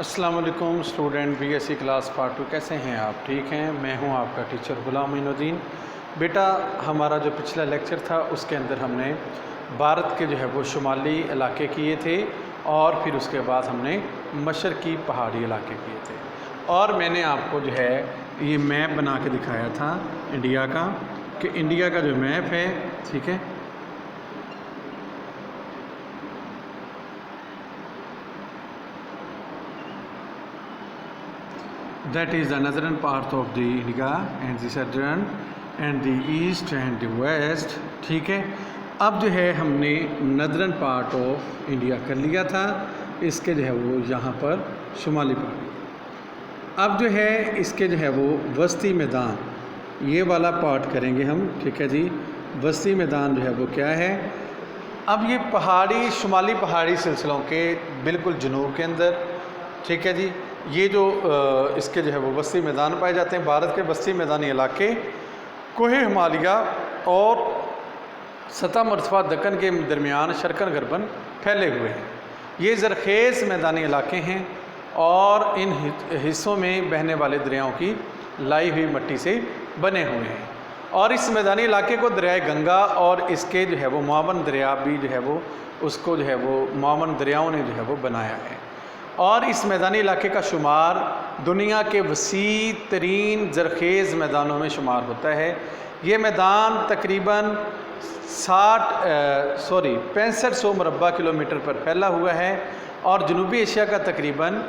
अस्सलाम वालेकुम student BSc class part 2 कैसे हैं आप? ठीक हैं। मैं हूं आपका टीचर गुलाम मोइनुद्दीन। बेटा, हमारा जो पिछला लेक्चर था उसके अंदर हमने भारत के जो है वो शुमाली इलाके किए थे और फिर उसके बाद हमने मशरक़ी पहाड़ी इलाके किए थे और मैंने आपको जो है ये मैप बना के दिखाया था इंडिया का, कि इंडिया का जो मैप है, ठीक है, that is the northern part of the India and the southern and the east and the west। ठीक है, अब जो है हमने नदरन पार्ट ऑफ इंडिया कर लिया था, इसके जो है वो यहाँ पर शुमाली पहाड़ी। अब जो है इसके जो है वो वस्ती मैदान, ये वाला पार्ट करेंगे हम। ठीक है जी, वस्ती मैदान जो है वो क्या है। अब ये पहाड़ी शुमाली पहाड़ी सिलसिलों के बिल्कुल जनूब के अंदर, ठीक है जी, ये जो इसके जो है वो वस्ती मैदान पाए जाते हैं। भारत के वस्ती मैदानी इलाके कोहे हिमालय और सतह मरतबा दक्कन के दरमियान शर्कन गर्बन फैले हुए हैं। ये ज़रखेज़ मैदानी इलाके हैं और इन हिस्सों में बहने वाले दरियाओं की लाई हुई मिट्टी से बने हुए हैं और इस मैदानी इलाके को दरियाए गंगा और इसके जो है वो मुआवन दरिया भी जो है वो उसको जो है वो मुआवन दरियाओं ने जो है वो बनाया है और इस मैदानी इलाके का शुमार दुनिया के वसी तरीन ज़रखेज़ मैदानों में शुमार होता है। ये मैदान तकरीबन 6500 मुरबा किलोमीटर पर फैला हुआ है और जनूबी एशिया का तकरीबन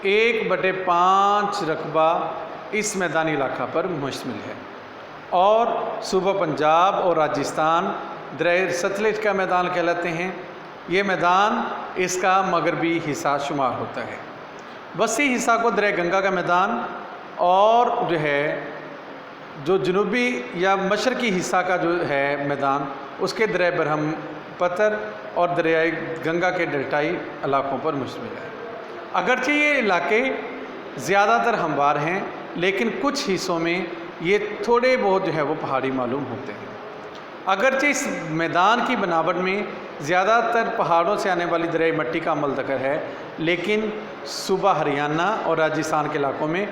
1/5 रकबा इस मैदानी इलाका पर मुश्तमिल है और सूबा पंजाब और राजस्थान दरिया सतलज का मैदान कहलाते हैं। ये मैदान इसका मगरबी हिस्सा शुमार होता है। वसी हिस्सा को दरिया गंगा का मैदान और जो है जो जनूबी या मशरक़ी हिस्सा का जो है मैदान उसके दरिया बरहम पत्थर और दरिया गंगा के डेल्टाई इलाकों पर मुश्तमिल है। अगरचे ये इलाके ज़्यादातर हमवार हैं लेकिन कुछ हिस्सों में ये थोड़े बहुत जो है वो पहाड़ी मालूम होते हैं। अगरचे इस मैदान की बनावट में ज़्यादातर पहाड़ों से आने वाली दरियाई मिट्टी का अमल दखल है, लेकिन सूबा हरियाणा और राजस्थान के इलाकों में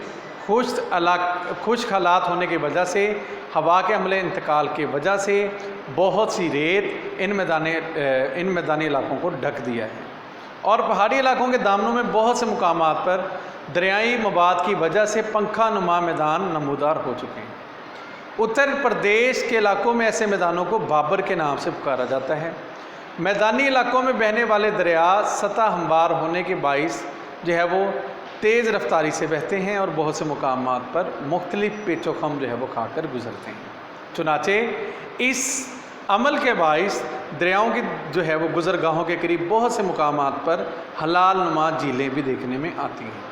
खुश्क हालात होने की वजह से हवा के अमले इंतकाल की वजह से बहुत सी रेत इन मैदानी इलाकों को ढक दिया है और पहाड़ी इलाकों के दामनों में बहुत से मुकामात पर दरियाई मवाद की वजह से पंखा नुमा मैदान नमूदार हो चुके हैं। उत्तर प्रदेश के इलाकों में ऐसे मैदानों को बाबर के नाम से पुकारा जाता है। मैदानी इलाकों में बहने वाले दरिया सतह हमवार होने के बाइस जो है वो तेज़ रफ्तारी से बहते हैं और बहुत से मुकामात पर मुख्तलिफ पेचोखम जो है वो खाकर गुजरते हैं। चुनाचे इस अमल के बाइस दरियाओं की जो है वो गुजरगाहों के करीब बहुत से मुकामात पर हलाल नुमा झीलें भी देखने में आती हैं।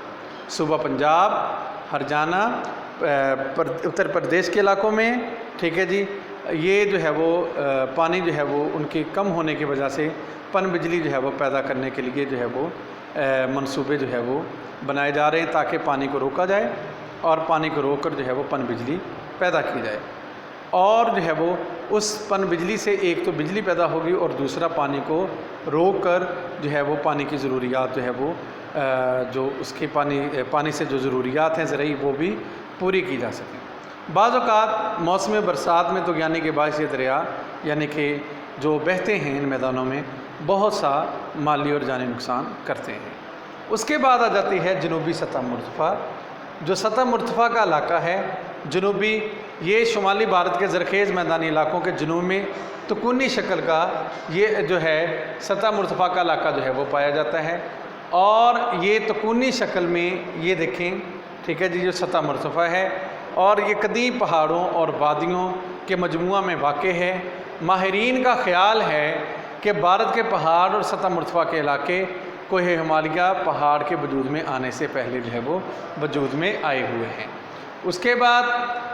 सूबा पंजाब, हरियाणा, उत्तर प्रदेश के इलाकों में, ठीक है जी, ये जो है वो पानी जो है वो उनके कम होने की वजह से पन बिजली जो है वो पैदा करने के लिए जो है वो मंसूबे जो है वो बनाए जा रहे हैं ताकि पानी को रोका जाए और पानी को रोक कर जो है वो पन बिजली पैदा की जाए और जो है वो उस पन बिजली से एक तो बिजली पैदा होगी और दूसरा पानी को रोक कर जो है वो पानी की ज़रूरियात जो है वो जो उसके पानी से जो ज़रूरियात हैं ज़रूरी वो भी पूरी की जा सकें। बाज़ औक़ात मौसम बरसात में तो यानी कि बारिश दरिया यानी कि जो बहते हैं इन मैदानों में बहुत सा माली और जानी नुकसान करते हैं। उसके बाद आ जाती है जनूबी सतह मुर्तफ़ा। जो सतह मुर्तफ़ा का इलाका है जनूबी, ये शुमाली भारत के ज़रखेज़ मैदानी इलाकों के जनूब में तकूनी शक्ल का ये जो है सतह मुर्तफ़ा का इलाका जो है वो पाया जाता है और ये तकूनी शक्ल में ये देखें, ठीक है जी, जो सतह मुर्तफ़ा है और ये कदीम पहाड़ों और वादियों के मजमुआ में वाक़ है। माहिरीन का ख़्याल है कि भारत के पहाड़ और सतह मुर्तफ़ा के इलाके कोहे हिमालय पहाड़ के वजूद में आने से पहले जो है वो वजूद में आए हुए हैं। उसके बाद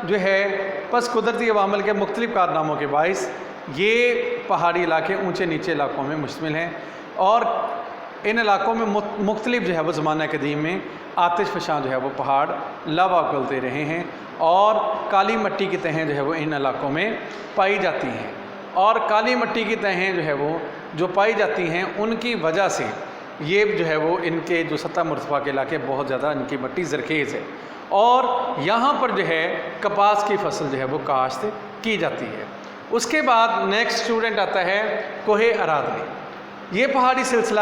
जो है बस कुदरती अवामल के मुख्तलिफ़ कारनामों के बाइस ये पहाड़ी इलाके ऊँचे नीचे इलाकों में मुश्तमिल हैं और इन इलाकों में मुख्तलिफ़ जो है वो ज़माना कदीम में आतिश फ़शां जो है वो पहाड़ लावा उगलते रहे हैं और काली मिट्टी की तहें जो है वो इन इलाकों में पाई जाती हैं और काली मिट्टी की तहें जो है वो जो पाई जाती हैं उनकी वजह से یہ جو ہے وہ ان کے جو سطح مرتفع کے علاقے بہت زیادہ ان کی مٹی زرخیز ہے، اور یہاں پر جو ہے کپاس کی فصل جو ہے وہ کاشت کی جاتی ہے۔ اس کے بعد نیکسٹ اسٹوڈنٹ آتا ہے کوہ ارادلی۔ یہ پہاڑی سلسلہ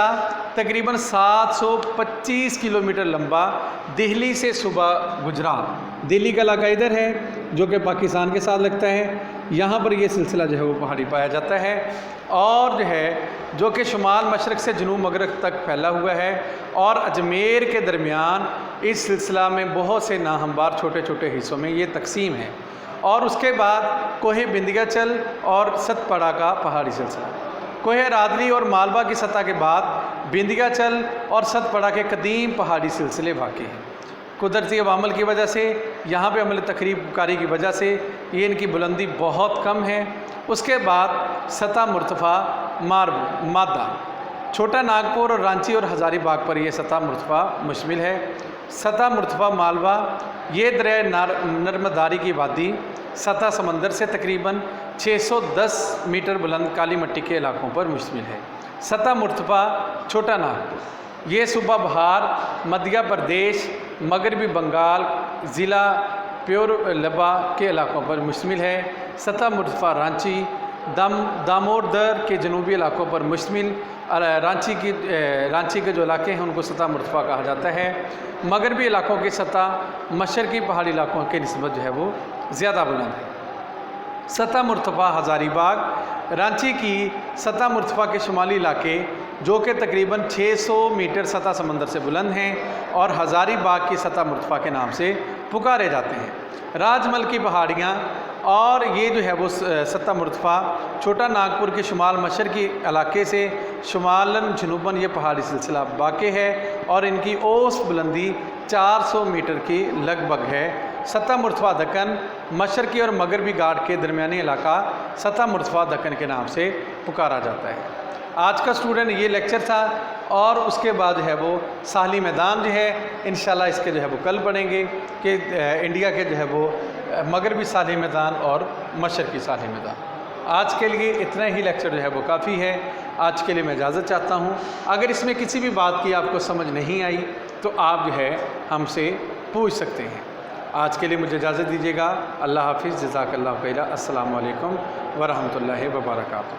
تقریباً 725 کلومیٹر لمبا دہلی سے صوبہ گجرات، دہلی کا علاقہ ادھر ہے جو کہ پاکستان کے ساتھ لگتا ہے، یہاں پر یہ سلسلہ جو ہے وہ پہاڑی پایا جاتا ہے، اور جو کہ شمال مشرق سے جنوب مغرب تک پھیلا ہوا ہے، اور اجمیر کے درمیان اس سلسلہ میں بہت سے ناہموار چھوٹے چھوٹے حصوں میں یہ تقسیم ہے۔ اور اس کے بعد کوہ وندھیاچل اور ستپڑا کا پہاڑی سلسلہ، کوہ ارادلی اور مالوا کی سطح کے بعد وندھیاچل اور ستپڑا کے قدیم پہاڑی سلسلے واقع ہیں۔ قدرتی عوامل کی وجہ سے، یہاں پہ عمل تخریب کاری کی وجہ سے یہ ان کی بلندی بہت کم ہے۔ اس کے بعد سطح مرتفع مادہ، چھوٹا ناگپور اور رانچی اور ہزاری باغ پر یہ سطح مرتفع مشتمل ہے۔ سطح مرتفع مالوا، یہ دریائے نرمداری کی وادی سطح سمندر سے تقریباً 610 میٹر بلند کالی مٹی کے علاقوں پر مشتمل ہے۔ سطح مرتفع چھوٹا ناگپور، یہ صوبہ بہار، مدھیہ پردیش، مغربی بنگال، ضلع پیورلبا کے علاقوں پر مشتمل ہے۔ سطح مرتفع رانچی، دامودر کے جنوبی علاقوں پر مشتمل، رانچی کے جو علاقے ہیں ان کو سطح مرتفع کہا جاتا ہے۔ مغربی علاقوں کی سطح مشرقی پہاڑی علاقوں کے نسبت جو ہے وہ زیادہ بلند ہے۔ سطح مرتفع ہزاری باغ، رانچی کی سطح مرتفع کے شمالی علاقے جو کہ تقریباً 600 میٹر سطح سمندر سے بلند ہیں، اور ہزاری باغ کی سطح مرتفع کے نام سے پکارے جاتے ہیں۔ راج مل کی پہاڑیاں، اور یہ جو ہے وہ سطح مرتفع چھوٹا ناگپور کے شمال مشرقی علاقے سے شمالاً جنوباً یہ پہاڑی سلسلہ واقع ہے، اور ان کی اوسط بلندی 400 میٹر کی لگ بھگ ہے۔ سطح مرتفع دکن، مشرقی اور مغربی گھاٹ کے درمیانی علاقہ سطح مرتفع دکن کے نام سے پکارا جاتا ہے۔ آج کا اسٹوڈنٹ یہ لیکچر تھا، اور اس کے بعد جو ہے وہ ساحلی میدان جو ہے انشاءاللہ اس کے جو ہے وہ کل پڑھیں گے کہ انڈیا کے جو ہے وہ مغربی ساحلی میدان اور مشرقی ساحلی میدان۔ آج کے لیے اتنا ہی لیکچر جو ہے وہ کافی ہے۔ آج کے لیے میں اجازت چاہتا ہوں۔ اگر اس میں کسی بھی بات کی آپ کو سمجھ نہیں آئی تو آپ جو ہے ہم سے پوچھ سکتے ہیں۔ آج کے لیے مجھے اجازت دیجیے گا۔ اللہ حافظ، جزاک اللہ خیرہ۔ السلام علیکم ورحمۃ اللہ وبرکاتہ۔